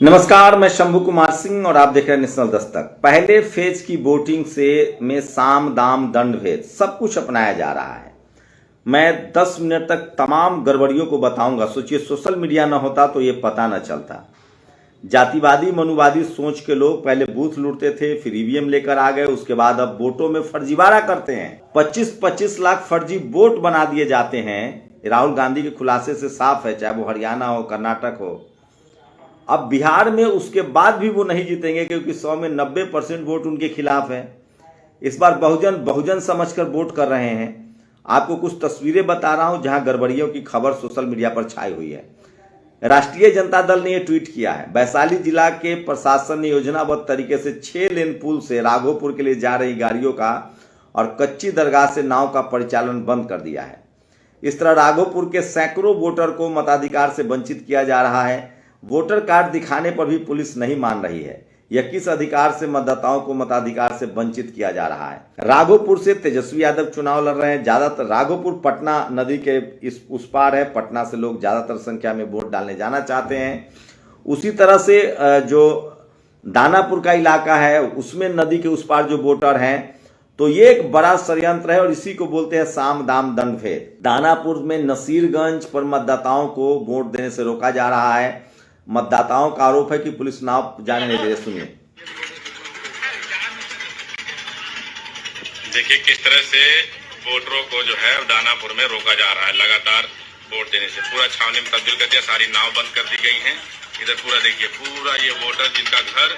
नमस्कार, मैं शंभू कुमार सिंह और आप देख रहे हैं नेशनल दस्तक। पहले फेज की वोटिंग में साम दाम दंड भेद सब कुछ अपनाया जा रहा है। मैं 10 मिनट तक तमाम गड़बड़ियों को बताऊंगा। सोचिए, सोशल मीडिया न होता तो ये पता न चलता। जातिवादी मनुवादी सोच के लोग पहले बूथ लूटते थे, फिर ईवीएम लेकर आ गए, उसके बाद अब वोटों में फर्जीवाड़ा करते हैं। 25-25 लाख फर्जी वोट बना दिए जाते हैं। राहुल गांधी के खुलासे से साफ है, चाहे वो हरियाणा हो, कर्नाटक हो। अब बिहार में उसके बाद भी वो नहीं जीतेंगे, क्योंकि 100 में 90% वोट उनके खिलाफ है। इस बार बहुजन बहुजन समझकर वोट कर रहे हैं। आपको कुछ तस्वीरें बता रहा हूं जहां गड़बड़ियों की खबर सोशल मीडिया पर छाई हुई है। राष्ट्रीय जनता दल ने यह ट्वीट किया है। वैशाली जिला के प्रशासन ने योजनाबद्ध तरीके से 6 लेन पुल से राघोपुर के लिए जा रही गाड़ियों का और कच्ची दरगाह से नाव का परिचालन बंद कर दिया है। इस तरह राघोपुर के सैकड़ों वोटर को मताधिकार से वंचित किया जा रहा है। वोटर कार्ड दिखाने पर भी पुलिस नहीं मान रही है। यह किस अधिकार से मतदाताओं को मताधिकार से वंचित किया जा रहा है। राघोपुर से तेजस्वी यादव चुनाव लड़ रहे हैं। ज्यादातर राघोपुर पटना नदी के उस पार है। पटना से लोग ज्यादातर संख्या में वोट डालने जाना चाहते हैं। उसी तरह से जो दानापुर का इलाका है, उसमें नदी के उस पार जो वोटर हैं, तो ये एक बड़ा षड्यंत्र है और इसी को बोलते हैं साम दाम दंड भेद। दानापुर में नसीरगंज पर मतदाताओं को वोट देने से रोका जा रहा है। मतदाताओं का आरोप है कि पुलिस नाव जाने नहीं दे रही। सुनिए। देखिए किस तरह से वोटरों को जो है दानापुर में रोका जा रहा है। लगातार वोट देने से पूरा छावनी में तब्दील कर दिया, सारी नाव बंद कर दी गई है। इधर पूरा देखिए, पूरा ये वोटर जिनका घर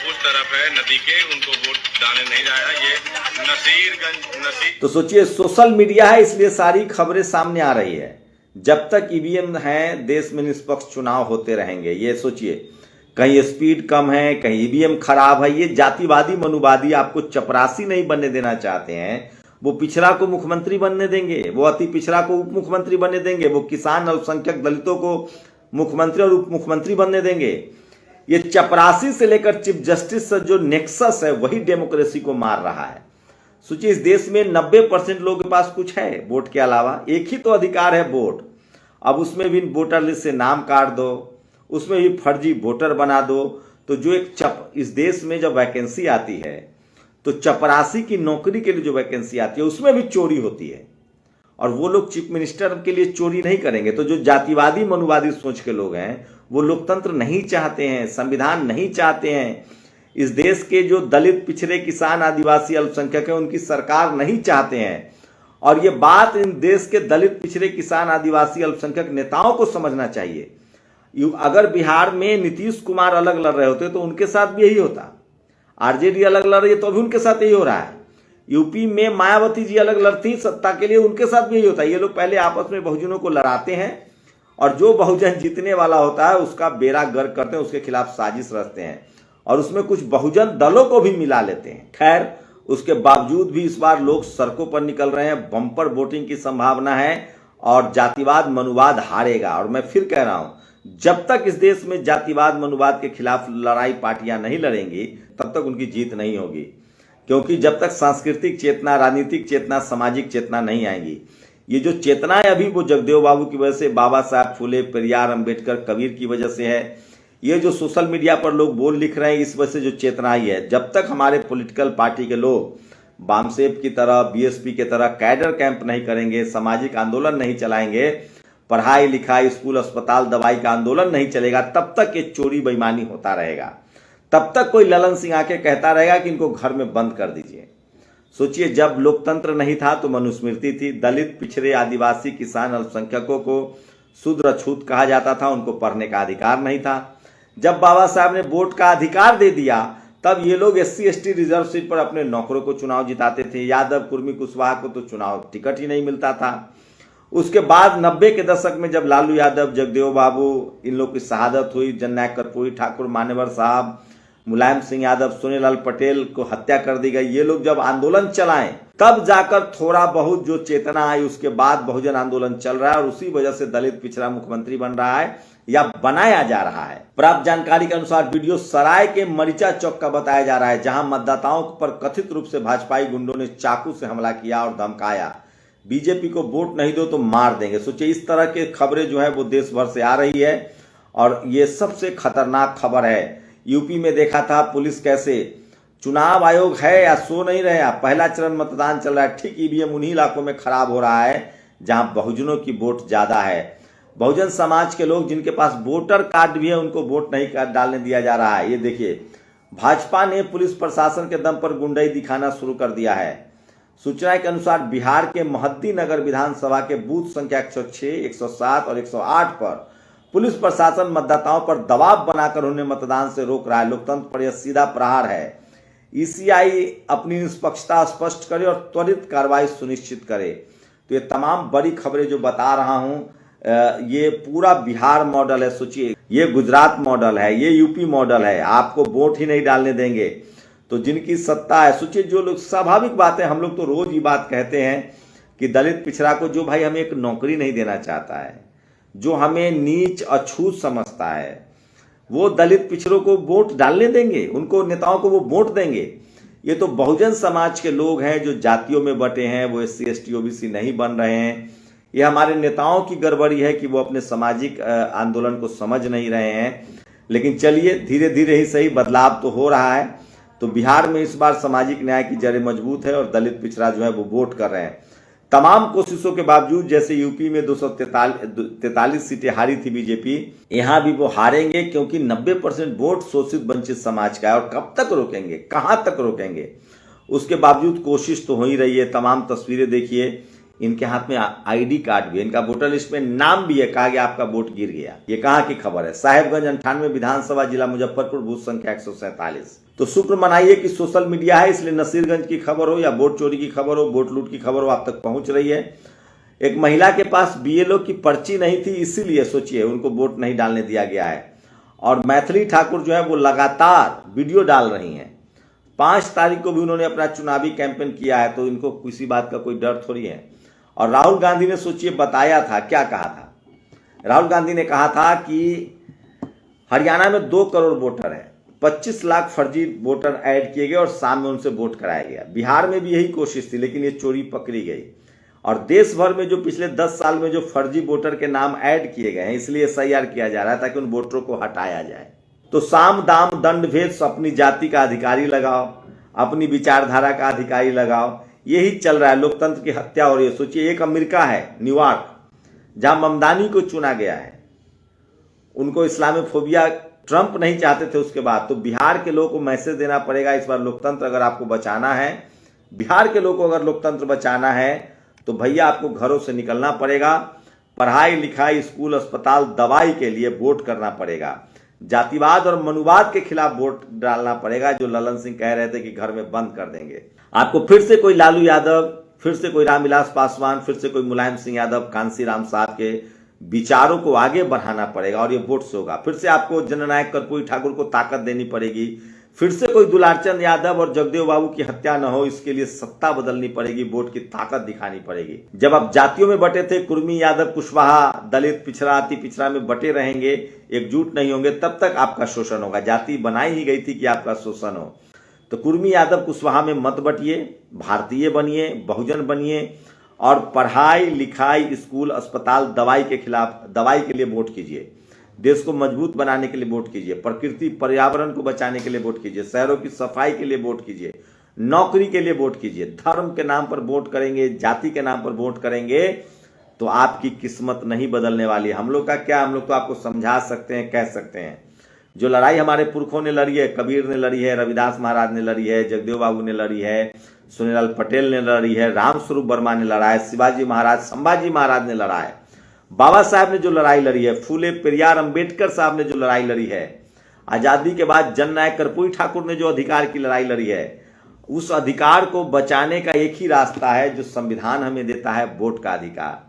उस तरफ है नदी के, उनको वोट डालने नहीं जाया। ये नसीर। तो सोचिए, सोशल मीडिया है इसलिए सारी खबरें सामने आ रही है। जब तक ईवीएम है, देश में निष्पक्ष चुनाव होते रहेंगे। ये सोचिए, कहीं स्पीड कम है, कहीं ईवीएम खराब है। ये जातिवादी मनुवादी आपको चपरासी नहीं बनने देना चाहते हैं। वो पिछड़ा को मुख्यमंत्री बनने देंगे, वो अति पिछड़ा को उप मुख्यमंत्री बनने देंगे, वो किसान अल्पसंख्यक दलितों को मुख्यमंत्री और उप मुख्यमंत्री बनने देंगे। ये चपरासी से लेकर चीफ जस्टिस से जो नेक्सस है, वही डेमोक्रेसी को मार रहा है। सोचिए, इस देश में 90% लोगों के पास कुछ है वोट के अलावा। एक ही तो अधिकार है, वोट। अब उसमें भी वोटर लिस्ट से नाम काट दो, उसमें भी फर्जी वोटर बना दो। तो जो इस देश में जब वैकेंसी आती है, तो चपरासी की नौकरी के लिए जो वैकेंसी आती है, उसमें भी चोरी होती है। और वो लोग चीफ मिनिस्टर के लिए चोरी नहीं करेंगे। तो जो जातिवादी मनुवादी सोच के लोग हैं, वो लोकतंत्र नहीं चाहते हैं, संविधान नहीं चाहते हैं। इस देश के जो दलित, पिछड़े, किसान, आदिवासी, अल्पसंख्यक है, उनकी सरकार नहीं चाहते हैं। और ये बात इन देश के दलित, पिछड़े, किसान, आदिवासी, अल्पसंख्यक नेताओं को समझना चाहिए। अगर बिहार में नीतीश कुमार अलग लड़ रहे होते तो उनके साथ भी यही होता। आरजेडी अलग लड़ रही है तो भी उनके साथ यही हो रहा है। यूपी में मायावती जी अलग लड़ती सत्ता के लिए, उनके साथ भी यही होता है। ये लोग पहले आपस में बहुजनों को लड़ाते हैं और जो बहुजन जीतने वाला होता है उसका बेड़ा गर्क करते हैं, उसके खिलाफ साजिश रचते हैं और उसमें कुछ बहुजन दलों को भी मिला लेते हैं। खैर, उसके बावजूद भी इस बार लोग सड़कों पर निकल रहे हैं। बम्पर वोटिंग की संभावना है और जातिवाद मनुवाद हारेगा। और मैं फिर कह रहा हूं, जब तक इस देश में जातिवाद मनुवाद के खिलाफ लड़ाई पार्टियां नहीं लड़ेंगी, तब तक उनकी जीत नहीं होगी। क्योंकि जब तक सांस्कृतिक चेतना, राजनीतिक चेतना, सामाजिक चेतना नहीं आएंगी, ये जो चेतना है अभी वो जगदेव बाबू की वजह से, बाबा साहब फुले, पेरियार, अंबेडकर, कबीर की वजह से है। ये जो सोशल मीडिया पर लोग बोल लिख रहे हैं, इस वजह से जो चेतना आई है। जब तक हमारे पॉलिटिकल पार्टी के लोग बामसेब की तरह, बीएसपी की तरह कैडर कैंप नहीं करेंगे, सामाजिक आंदोलन नहीं चलाएंगे, पढ़ाई लिखाई, स्कूल, अस्पताल, दवाई का आंदोलन नहीं चलेगा, तब तक ये चोरी बेईमानी होता रहेगा। तब तक कोई ललन सिंह आके कहता रहेगा कि इनको घर में बंद कर दीजिए। सोचिए, जब लोकतंत्र नहीं था तो मनुस्मृति थी। दलित, पिछड़े, आदिवासी, किसान, अल्पसंख्यकों को शूद्र अछूत कहा जाता था, उनको पढ़ने का अधिकार नहीं था। जब बाबा साहब ने वोट का अधिकार दे दिया, तब ये लोग SC ST रिजर्व सीट पर अपने नौकरों को चुनाव जिताते थे। यादव, कुर्मी, कुशवाहा को तो चुनाव टिकट ही नहीं मिलता था। उसके बाद 90 के दशक में जब लालू यादव, जगदेव बाबू, इन लोग की शहादत हुई, जननायक कर्पूरी ठाकुर, मान्यवर साहब, मुलायम सिंह यादव, सोनेलाल पटेल को हत्या कर दी गई, ये लोग जब आंदोलन चलाएं, तब जाकर थोड़ा बहुत जो चेतना आई। उसके बाद बहुजन आंदोलन चल रहा है और उसी वजह से दलित पिछड़ा मुख्यमंत्री बन रहा है या बनाया जा रहा है। प्राप्त जानकारी के अनुसार वीडियो सराय के मरीचा चौक का बताया जा रहा है, जहां मतदाताओं पर कथित रूप से भाजपाई गुंडों ने चाकू से हमला किया और धमकाया, बीजेपी को वोट नहीं दो तो मार देंगे। सोचिए, इस तरह के खबरें जो है वो देश भर से आ रही है और ये सबसे खतरनाक खबर है। यूपी में देखा था पुलिस कैसे, चुनाव आयोग है या सो नहीं रहे, पहला चरण मतदान चल रहा है, ठीक ईवीएम उन्हीं इलाकों में खराब हो रहा है जहां बहुजनों की वोट ज्यादा है। बहुजन समाज के लोग जिनके पास वोटर कार्ड भी है उनको वोट नहीं डालने दिया जा रहा है। ये देखिए, भाजपा ने पुलिस प्रशासन के दम पर गुंडाई दिखाना शुरू कर दिया है। सूचना के अनुसार बिहार के महद्दी नगर विधानसभा के बूथ संख्या 106, 107 और 108 पर पुलिस प्रशासन मतदाताओं पर दबाव बनाकर उन्हें मतदान से रोक रहा है। लोकतंत्र पर यह सीधा प्रहार है। ईसीआई अपनी निष्पक्षता स्पष्ट करे और त्वरित कार्रवाई सुनिश्चित करे। तो ये तमाम बड़ी खबरें जो बता रहा हूं, ये पूरा बिहार मॉडल है। सोचिए, ये गुजरात मॉडल है, ये यूपी मॉडल है। आपको वोट ही नहीं डालने देंगे तो जिनकी सत्ता है, सोचिए जो लोग, स्वाभाविक बात है, हम लोग तो रोज ये बात कहते हैं कि दलित पिछड़ा को जो भाई हमें एक नौकरी नहीं देना चाहता है, जो हमें नीच अछूत समझता है, वो दलित पिछड़ों को वोट डालने देंगे, उनको नेताओं को वो वोट देंगे। ये तो बहुजन समाज के लोग हैं जो जातियों में बटे हैं, वो SC ST OBC नहीं बन रहे हैं। ये हमारे नेताओं की गड़बड़ी है कि वो अपने सामाजिक आंदोलन को समझ नहीं रहे हैं। लेकिन चलिए, धीरे धीरे ही सही बदलाव तो हो रहा है। तो बिहार में इस बार सामाजिक न्याय की जड़ें मजबूत है और दलित पिछड़ा जो है वो वोट कर रहे हैं। तमाम कोशिशों के बावजूद, जैसे यूपी में 243 सीटें हारी थी बीजेपी, यहां भी वो हारेंगे क्योंकि 90% वोट शोषित वंचित समाज का है। और कब तक रोकेंगे, कहां तक रोकेंगे? उसके बावजूद कोशिश तो हो ही रही है। तमाम तस्वीरें देखिए, इनके हाथ में ID कार्ड भी है, इनका वोटर लिस्ट में नाम भी है। कहा गया आपका वोट गिर गया। ये कहां की खबर है? साहेबगंज 98 विधानसभा, जिला मुजफ्फरपुर, बूथ संख्या 147। तो शुक्र मनाइए कि सोशल मीडिया है, इसलिए नसीरगंज की खबर हो या वोट चोरी की खबर हो, वोट लूट की खबर हो, आप तक पहुंच रही है। एक महिला के पास BLO की पर्ची नहीं थी, इसीलिए सोचिए उनको वोट नहीं डालने दिया गया है। और मैथिली ठाकुर जो है वो लगातार वीडियो डाल रही हैं। 5 तारीख को भी उन्होंने अपना चुनावी कैंपेन किया है, तो इनको किसी बात का कोई डर थोड़ी है। और राहुल गांधी ने सोचिए बताया था, क्या कहा था? राहुल गांधी ने कहा था कि हरियाणा में 2 करोड़ वोटर हैं, 25 लाख फर्जी वोटर ऐड किए गए और शाम में उनसे वोट कराया गया। बिहार में भी यही कोशिश थी, लेकिन ये चोरी पकड़ी गई। और देश भर में जो पिछले 10 साल में जो फर्जी वोटर के नाम ऐड किए गए हैं, इसलिए SIR किया जा रहा है ताकि उन वोटरों को हटाया जाए। तो साम दाम दंड भेद, अपनी जाति का अधिकारी लगाओ, अपनी विचारधारा का अधिकारी लगाओ, यही चल रहा है। लोकतंत्र की हत्या हो रही है। सोचिए, एक अमेरिका है न्यूयॉर्क, जहां ममदानी को चुना गया है, उनको इस्लामोफोबिया, ट्रंप नहीं चाहते थे उसके बाद। तो बिहार के लोगों को मैसेज देना पड़ेगा इस बार, लोकतंत्र अगर आपको बचाना है, बिहार के लोगों को अगर लोकतंत्र बचाना है तो भैया आपको घरों से निकलना पड़ेगा। पढ़ाई लिखाई, स्कूल, अस्पताल, दवाई के लिए वोट करना पड़ेगा। जातिवाद और मनुवाद के खिलाफ वोट डालना पड़ेगा, जो ललन सिंह कह रहे थे कि घर में बंद कर देंगे। आपको फिर से कोई लालू यादव, फिर से कोई रामविलास पासवान, फिर से कोई मुलायम सिंह यादव, कांसीराम साहब के विचारों को आगे बढ़ाना पड़ेगा और ये वोट से होगा। फिर से आपको जननायक कर्पूरी ठाकुर को ताकत देनी पड़ेगी। फिर से कोई दुलारचंद यादव और जगदेव बाबू की हत्या न हो, इसके लिए सत्ता बदलनी पड़ेगी, वोट की ताकत दिखानी पड़ेगी। जब आप जातियों में बटे थे, कुर्मी, यादव, कुशवाहा, दलित, पिछड़ा, अति पिछड़ा में बटे रहेंगे, एकजुट नहीं होंगे, तब तक आपका शोषण होगा। जाति बनाई ही गई थी कि आपका शोषण हो। तो कुर्मी, यादव, कुशवाहा में मत बटिए, भारतीय बनिए, बहुजन बनिए और पढ़ाई लिखाई, स्कूल, अस्पताल, दवाई के खिलाफ, दवाई के लिए वोट कीजिए। देश को मजबूत बनाने के लिए वोट कीजिए। प्रकृति पर्यावरण को बचाने के लिए वोट कीजिए। शहरों की सफाई के लिए वोट कीजिए। नौकरी के लिए वोट कीजिए। धर्म के नाम पर वोट करेंगे, जाति के नाम पर वोट करेंगे तो आपकी किस्मत नहीं बदलने वाली। हम लोग का क्या, हम लोग तो आपको समझा सकते हैं, कह सकते हैं। जो लड़ाई हमारे पुरखों ने लड़ी है, कबीर ने लड़ी है, रविदास महाराज ने लड़ी है, जगदेव बाबू ने लड़ी है, सुनीलाल पटेल ने लड़ी है, रामस्वरूप वर्मा ने लड़ा है, शिवाजी महाराज, संभाजी महाराज ने लड़ा है, बाबा साहब ने जो लड़ाई लड़ी है, फूले पेरियार अंबेडकर साहब ने जो लड़ाई लड़ी है, आजादी के बाद जननायक कर्पूरी ठाकुर ने जो अधिकार की लड़ाई लड़ी है, उस अधिकार को बचाने का एक ही रास्ता है जो संविधान हमें देता है, वोट का अधिकार।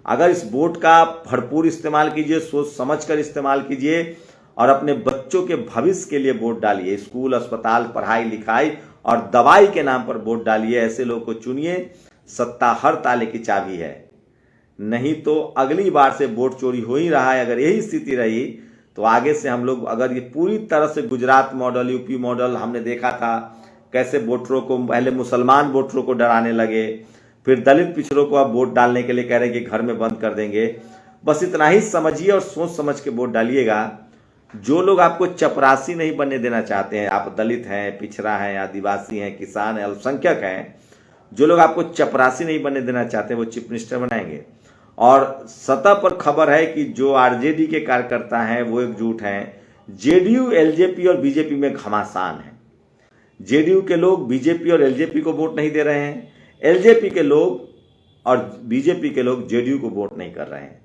अगर इस वोट का भरपूर इस्तेमाल कीजिए, सोच समझकर इस्तेमाल कीजिए और अपने बच्चों के भविष्य के लिए वोट डालिए। स्कूल, अस्पताल, पढ़ाई लिखाई और दवाई के नाम पर वोट डालिए। ऐसे लोगों को चुनिए। सत्ता हर ताले की चाबी है, नहीं तो अगली बार से वोट चोरी हो ही रहा है। अगर यही स्थिति रही तो आगे से हम लोग, अगर ये पूरी तरह से गुजरात मॉडल, यूपी मॉडल, हमने देखा था कैसे वोटरों को, पहले मुसलमान वोटरों को डराने लगे, फिर दलित पिछड़ों को अब वोट डालने के लिए कह रहे हैं कि घर में बंद कर देंगे। बस इतना ही समझिए और सोच समझ के वोट डालिएगा। जो लोग आपको चपरासी नहीं बनने देना चाहते हैं, आप दलित हैं, पिछड़ा हैं, आदिवासी हैं, किसान हैं, अल्पसंख्यक हैं, जो लोग आपको चपरासी नहीं बनने देना चाहते हैं वो चीफ मिनिस्टर बनाएंगे। और सतह पर खबर है कि जो आरजेडी के कार्यकर्ता हैं वो एकजुट हैं, जेडीयू, एलजेपी और बीजेपी में घमासान है। जेडीयू के लोग बीजेपी और एलजेपी को वोट नहीं दे रहे हैं, एलजेपी के लोग और बीजेपी के लोग जेडीयू को वोट नहीं कर रहे हैं।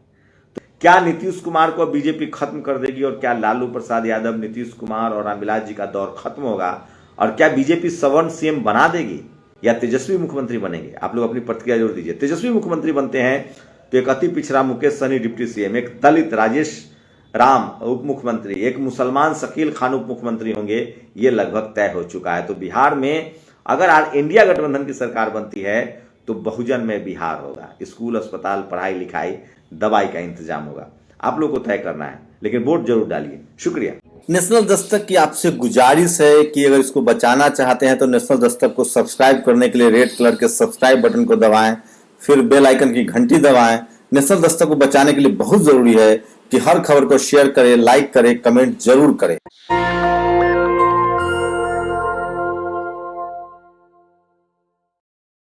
तो क्या नीतीश कुमार को बीजेपी खत्म कर देगी और क्या लालू प्रसाद यादव, नीतीश कुमार और रामविलास जी का दौर खत्म होगा और क्या बीजेपी सवर्ण सीएम बना देगी या तेजस्वी मुख्यमंत्री बनेंगे? आप लोग अपनी प्रतिक्रिया जरूर दीजिए। तेजस्वी मुख्यमंत्री बनते हैं तो एक अति पिछड़ा मुकेश सहनी डिप्टी सीएम, एक दलित राजेश राम उप मुख्यमंत्री, एक मुसलमान शकील खान उप मुख्यमंत्री होंगे, ये लगभग तय हो चुका है। तो बिहार में अगर इंडिया गठबंधन की सरकार बनती है तो बहुजन में बिहार होगा, स्कूल, अस्पताल, पढ़ाई लिखाई, दवाई का इंतजाम होगा। आप लोग को तय करना है, लेकिन वोट जरूर डालिए। शुक्रिया। नेशनल दस्तक की आपसे गुजारिश है कि अगर इसको बचाना चाहते हैं तो नेशनल दस्तक को सब्सक्राइब करने के लिए रेड कलर के सब्सक्राइब बटन को दबाएं, फिर बेल आइकन की घंटी दबाएं। नेशनल दस्तक को बचाने के लिए बहुत जरूरी है कि हर खबर को शेयर करें, लाइक करें, कमेंट जरूर करें।